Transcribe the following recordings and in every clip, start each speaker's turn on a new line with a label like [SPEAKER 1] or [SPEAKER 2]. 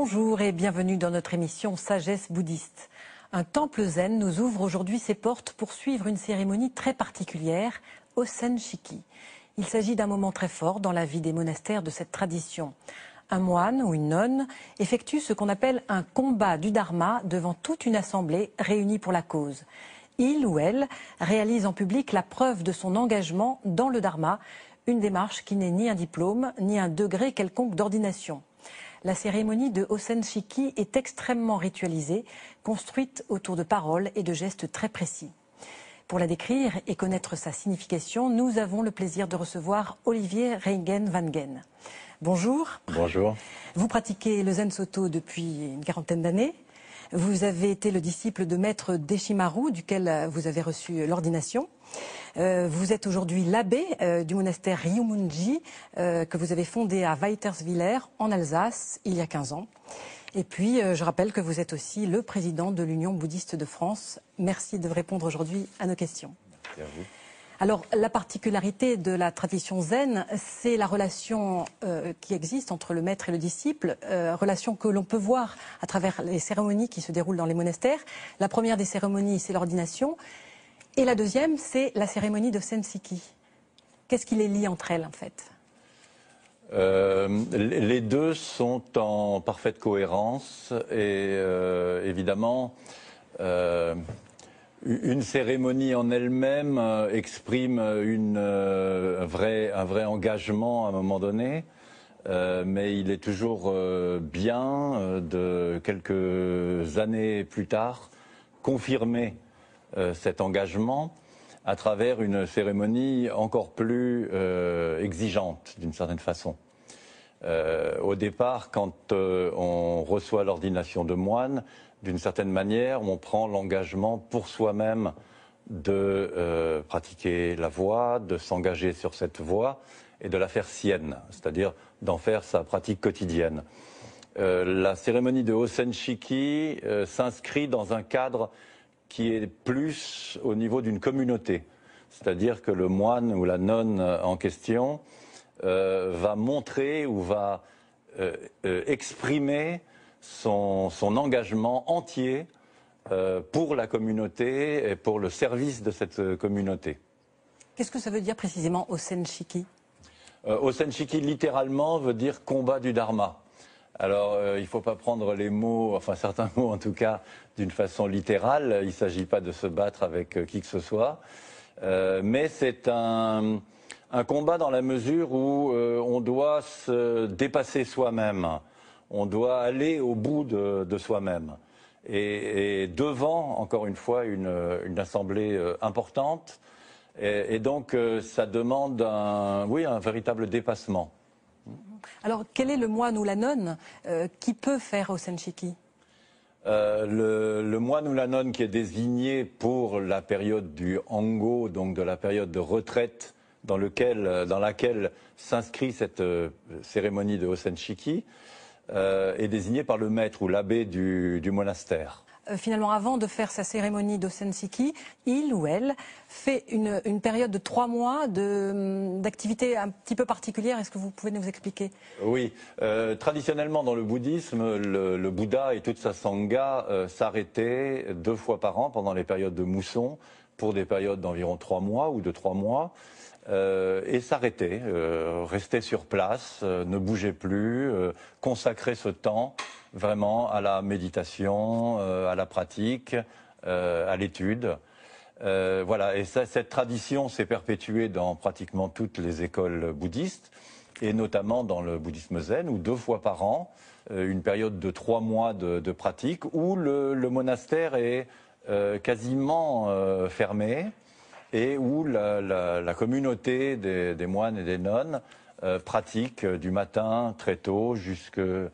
[SPEAKER 1] Bonjour et bienvenue dans notre émission Sagesse bouddhiste. Un temple zen nous ouvre aujourd'hui ses portes pour suivre une cérémonie très particulière, Osen Shiki. Il s'agit d'un moment très fort dans la vie des monastères de cette tradition. Un moine ou une nonne effectue ce qu'on appelle un combat du dharma devant toute une assemblée réunie pour la cause. Il ou elle réalise en public la preuve de son engagement dans le dharma, une démarche qui n'est ni un diplôme ni un degré quelconque d'ordination. La cérémonie de Osen Shiki est extrêmement ritualisée, construite autour de paroles et de gestes très précis. Pour la décrire et connaître sa signification, nous avons le plaisir de recevoir Olivier Reingen-Wangen. Bonjour.
[SPEAKER 2] Bonjour.
[SPEAKER 1] Vous pratiquez le Zen Soto depuis une quarantaine d'années. Vous avez été le disciple de maître Deshimaru, duquel vous avez reçu l'ordination. Vous êtes aujourd'hui l'abbé du monastère Ryumunji, que vous avez fondé à Weiterswiller, en Alsace, il y a 15 ans. Et puis, je rappelle que vous êtes aussi le président de l'Union bouddhiste de France. Merci de répondre aujourd'hui à nos questions.
[SPEAKER 2] Merci à vous.
[SPEAKER 1] Alors, la particularité de la tradition zen, c'est la relation qui existe entre le maître et le disciple, relation que l'on peut voir à travers les cérémonies qui se déroulent dans les monastères. La première des cérémonies, c'est l'ordination. Et la deuxième, c'est la cérémonie de Osen Shiki. Qu'est-ce qui les lie entre elles, en fait?
[SPEAKER 2] Les deux sont en parfaite cohérence et évidemment, une cérémonie en elle-même exprime un vrai engagement à un moment donné, mais il est toujours bien de quelques années plus tard confirmer cet engagement à travers une cérémonie encore plus exigeante d'une certaine façon. Au départ, quand on reçoit l'ordination de moine, d'une certaine manière, on prend l'engagement pour soi-même de pratiquer la voie, de s'engager sur cette voie et de la faire sienne, c'est-à-dire d'en faire sa pratique quotidienne. La cérémonie de Osen Shiki s'inscrit dans un cadre qui est plus au niveau d'une communauté. C'est-à-dire que le moine ou la nonne en question va montrer ou va exprimer son engagement entier pour la communauté et pour le service de cette communauté.
[SPEAKER 1] Qu'est-ce que ça veut dire précisément Osen Shiki?
[SPEAKER 2] Osen Shiki, littéralement, veut dire combat du dharma. Alors, il ne faut pas prendre les mots, enfin certains mots en tout cas, d'une façon littérale. Il ne s'agit pas de se battre avec qui que ce soit. Mais c'est un combat dans la mesure où on doit se dépasser soi-même. On doit aller au bout de soi-même. Et devant, encore une fois, une assemblée importante. Et donc, ça demande un véritable dépassement.
[SPEAKER 1] Alors, quel est le moine ou la nonne qui peut faire Osen Shiki?
[SPEAKER 2] Le moine ou la nonne qui est désigné pour la période du Hango, donc de la période de retraite dans laquelle s'inscrit cette cérémonie de Osen Shiki, est désigné par le maître ou l'abbé du monastère.
[SPEAKER 1] Finalement, avant de faire sa cérémonie d'Osen Shiki, il ou elle fait une période de 3 mois d'activité un petit peu particulière. Est-ce que vous pouvez nous expliquer?
[SPEAKER 2] Oui. Traditionnellement, dans le bouddhisme, le Bouddha et toute sa sangha s'arrêtaient 2 fois par an pendant les périodes de mousson, pour des périodes d'environ 3 mois ou de 3 mois, et s'arrêtaient, restaient sur place, ne bougeaient plus, consacraient ce temps vraiment à la méditation, à la pratique, à l'étude. Voilà, et cette tradition s'est perpétuée dans pratiquement toutes les écoles bouddhistes, et notamment dans le bouddhisme zen, où 2 fois par an, une période de 3 mois de pratique, où le monastère est quasiment fermé, et où la communauté des moines et des nonnes pratique du matin très tôt jusqu'au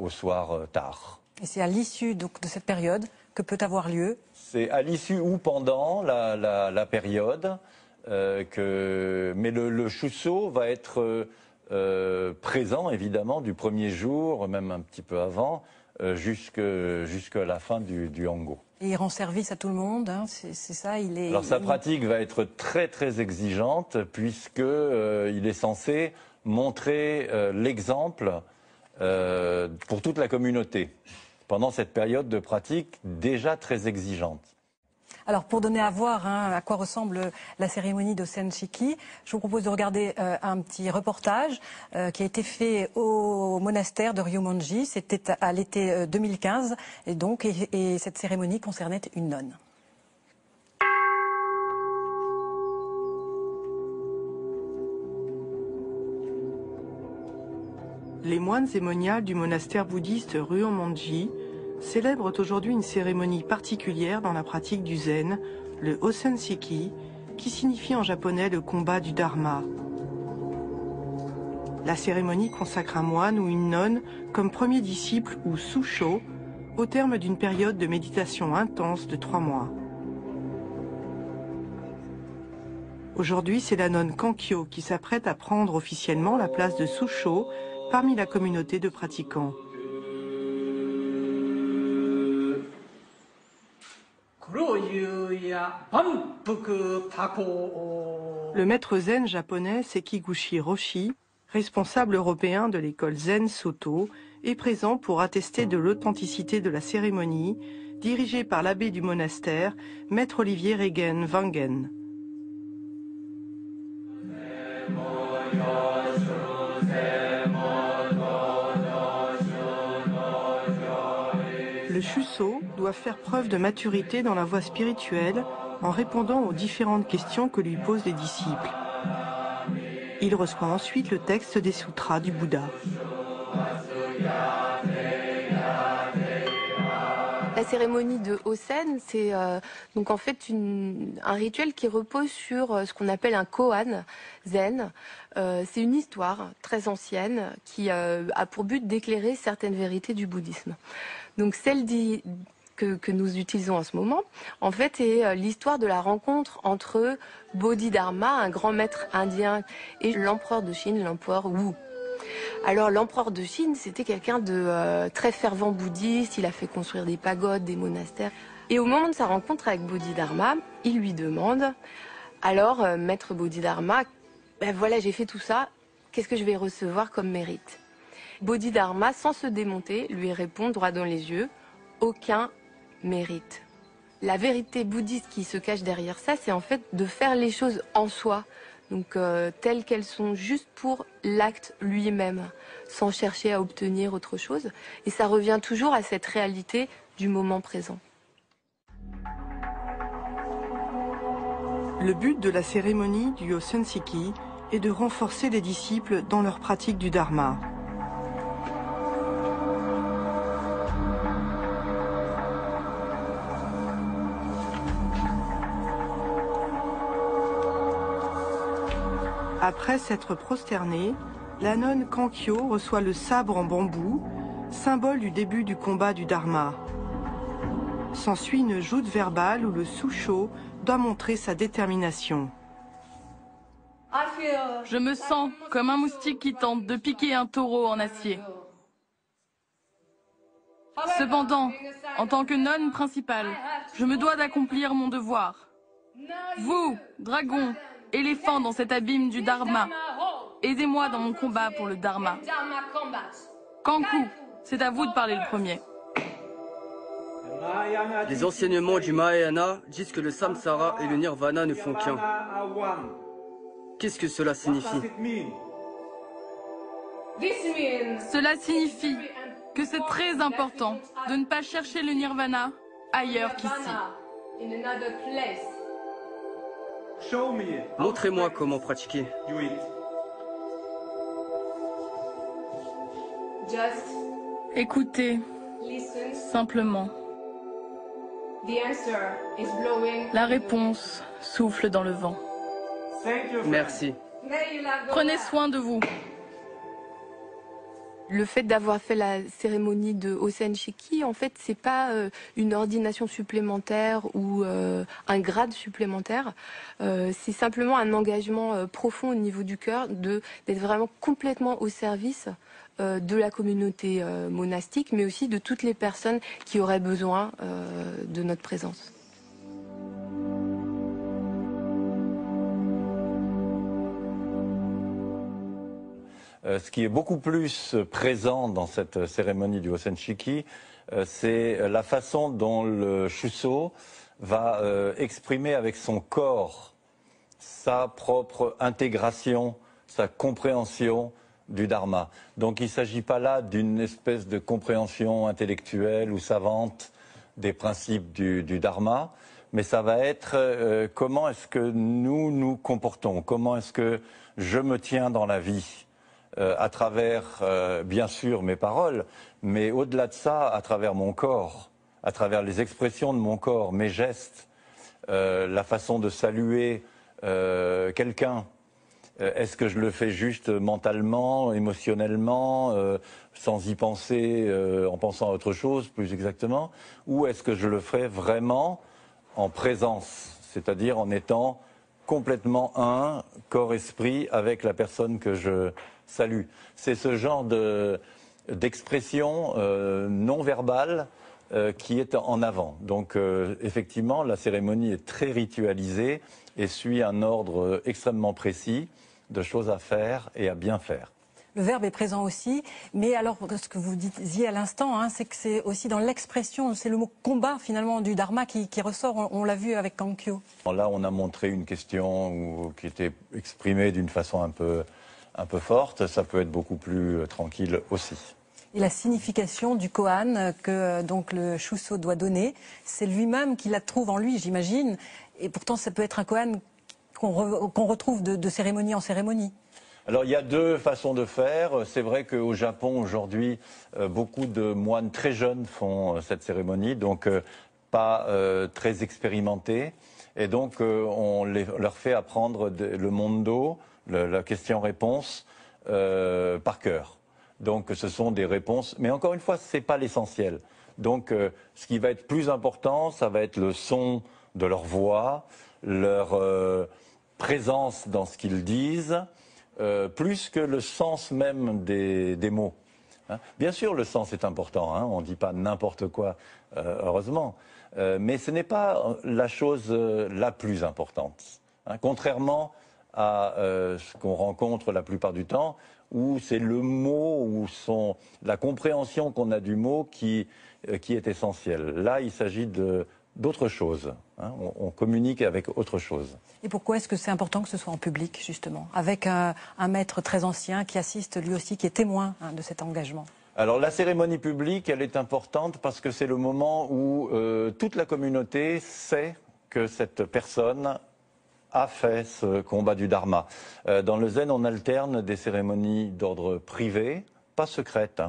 [SPEAKER 2] soir tard.
[SPEAKER 1] Et c'est à l'issue de cette période que peut avoir lieu?
[SPEAKER 2] C'est à l'issue ou pendant la période, mais le shuso va être présent évidemment du premier jour, même un petit peu avant, jusqu'à la fin du Hango.
[SPEAKER 1] Et il rend service à tout le monde, hein, c'est ça.
[SPEAKER 2] Alors sa pratique va être très très exigeante puisque il est censé montrer l'exemple pour toute la communauté, pendant cette période de pratique déjà très exigeante.
[SPEAKER 1] Alors, pour donner à voir à quoi ressemble la cérémonie d'Osen Shiki, je vous propose de regarder un petit reportage qui a été fait au monastère de Ryumonji. C'était à l'été 2015 et cette cérémonie concernait une nonne.
[SPEAKER 3] Les moines et moniales du monastère bouddhiste Ryumonji célèbrent aujourd'hui une cérémonie particulière dans la pratique du zen, le Osen Shiki, qui signifie en japonais le combat du dharma. La cérémonie consacre un moine ou une nonne comme premier disciple ou susho au terme d'une période de méditation intense de 3 mois. Aujourd'hui, c'est la nonne Kankyo qui s'apprête à prendre officiellement la place de susho parmi la communauté de pratiquants. Le maître zen japonais Sekiguchi Roshi, responsable européen de l'école Zen Soto, est présent pour attester de l'authenticité de la cérémonie, dirigée par l'abbé du monastère, maître Olivier Regen Wangen. Le Shuso doit faire preuve de maturité dans la voie spirituelle en répondant aux différentes questions que lui posent les disciples. Il reçoit ensuite le texte des sutras du Bouddha.
[SPEAKER 4] La cérémonie de Osen, c'est donc en fait un rituel qui repose sur ce qu'on appelle un koan zen. C'est une histoire très ancienne qui a pour but d'éclairer certaines vérités du bouddhisme. Donc celle que nous utilisons en ce moment, en fait, est l'histoire de la rencontre entre Bodhidharma, un grand maître indien, et l'empereur de Chine, l'empereur Wu. Alors l'empereur de Chine, c'était quelqu'un de très fervent bouddhiste, il a fait construire des pagodes, des monastères. Et au moment de sa rencontre avec Bodhidharma, il lui demande, alors maître Bodhidharma, ben voilà, j'ai fait tout ça, qu'est-ce que je vais recevoir comme mérite? Bodhidharma, sans se démonter, lui répond droit dans les yeux, aucun mérite. La vérité bouddhiste qui se cache derrière ça, c'est en fait de faire les choses en soi. Donc telles qu'elles sont, juste pour l'acte lui-même, sans chercher à obtenir autre chose. Et ça revient toujours à cette réalité du moment présent.
[SPEAKER 3] Le but de la cérémonie du Osen Shiki est de renforcer les disciples dans leur pratique du dharma. Après s'être prosternée, la nonne Kankyo reçoit le sabre en bambou, symbole du début du combat du dharma. S'ensuit une joute verbale où le susho doit montrer sa détermination.
[SPEAKER 5] Je me sens comme un moustique qui tente de piquer un taureau en acier. Cependant, en tant que nonne principale, je me dois d'accomplir mon devoir. Vous, dragons, éléphants dans cet abîme du dharma, aidez-moi dans mon combat pour le dharma. Kanku, c'est à vous de parler le premier.
[SPEAKER 6] Les enseignements du Mahayana disent que le samsara et le nirvana ne font qu'un. Qu'est-ce que cela signifie?
[SPEAKER 5] Cela signifie que c'est très important de ne pas chercher le nirvana ailleurs qu'ici.
[SPEAKER 6] Montrez-moi comment pratiquer.
[SPEAKER 5] Écoutez, simplement. La réponse souffle dans le vent.
[SPEAKER 6] Merci.
[SPEAKER 5] Prenez soin de vous.
[SPEAKER 4] Le fait d'avoir fait la cérémonie de Osen Shiki, en fait, c'est pas une ordination supplémentaire ou un grade supplémentaire. C'est simplement un engagement profond au niveau du cœur d'être vraiment complètement au service de la communauté monastique, mais aussi de toutes les personnes qui auraient besoin de notre présence.
[SPEAKER 2] Ce qui est beaucoup plus présent dans cette cérémonie du Hosen Shiki, c'est la façon dont le Shuso va exprimer avec son corps sa propre intégration, sa compréhension du Dharma. Donc il ne s'agit pas là d'une espèce de compréhension intellectuelle ou savante des principes du Dharma, mais ça va être comment est-ce que nous nous comportons, comment est-ce que je me tiens dans la vie, à travers, bien sûr, mes paroles, mais au-delà de ça, à travers mon corps, à travers les expressions de mon corps, mes gestes, la façon de saluer quelqu'un. Est-ce que je le fais juste mentalement, émotionnellement, sans y penser, en pensant à autre chose, plus exactement, ou est-ce que je le ferai vraiment en présence, c'est-à-dire en étant complètement un, corps-esprit, avec la personne que je salue. C'est ce genre d'expression non verbale qui est en avant. Donc effectivement, la cérémonie est très ritualisée et suit un ordre extrêmement précis de choses à faire et à bien faire.
[SPEAKER 1] Le verbe est présent aussi, mais alors ce que vous disiez à l'instant, c'est que c'est aussi dans l'expression, c'est le mot combat finalement du Dharma qui ressort, on l'a vu avec Kankyo.
[SPEAKER 2] Là, on a montré une question qui était exprimée d'une façon un peu forte, ça peut être beaucoup plus tranquille aussi.
[SPEAKER 1] Et la signification du koan que donc le Shuso doit donner, c'est lui-même qui la trouve en lui, j'imagine, et pourtant ça peut être un koan qu'on retrouve de cérémonie en cérémonie.
[SPEAKER 2] Alors il y a deux façons de faire. C'est vrai qu'au Japon aujourd'hui, beaucoup de moines très jeunes font cette cérémonie, donc pas très expérimentés. Et donc on leur fait apprendre le mondo, la question-réponse, par cœur. Donc ce sont des réponses, mais encore une fois, ce n'est pas l'essentiel. Donc ce qui va être plus important, ça va être le son de leur voix, leur présence dans ce qu'ils disent, plus que le sens même des mots. Bien sûr, le sens est important, on ne dit pas n'importe quoi, heureusement, mais ce n'est pas la chose la plus importante. Contrairement à ce qu'on rencontre la plupart du temps, où c'est le mot, ou la compréhension qu'on a du mot qui est essentielle. Là, il s'agit d'autre chose. On communique avec autre chose.
[SPEAKER 1] Et pourquoi est-ce que c'est important que ce soit en public, justement, avec un maître très ancien qui assiste lui aussi, qui est témoin de cet engagement?
[SPEAKER 2] Alors la cérémonie publique, elle est importante parce que c'est le moment où toute la communauté sait que cette personne a fait ce combat du Dharma. Dans le Zen, on alterne des cérémonies d'ordre privé, pas secrètes,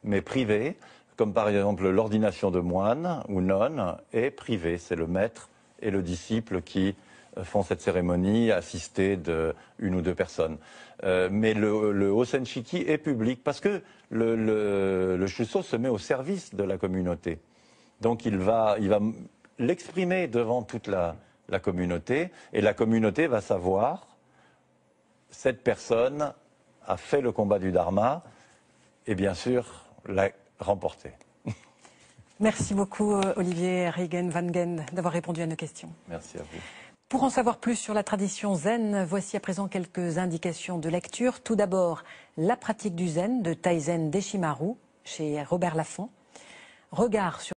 [SPEAKER 2] mais privées, comme par exemple l'ordination de moine ou nonne, et privée, c'est le maître et le disciple qui font cette cérémonie, assistés d'une ou deux personnes. Mais le Hosen Shiki est public parce que le Shuso se met au service de la communauté. Donc il va l'exprimer devant toute la communauté, et la communauté va savoir cette personne a fait le combat du Dharma et bien sûr l'a remporté.
[SPEAKER 1] Merci beaucoup Olivier Reijgen-Van-Gen d'avoir répondu à nos questions.
[SPEAKER 2] Merci à vous.
[SPEAKER 1] Pour en savoir plus sur la tradition zen, voici à présent quelques indications de lecture. Tout d'abord, La pratique du zen de Taizen Deshimaru chez Robert Laffont. Regard sur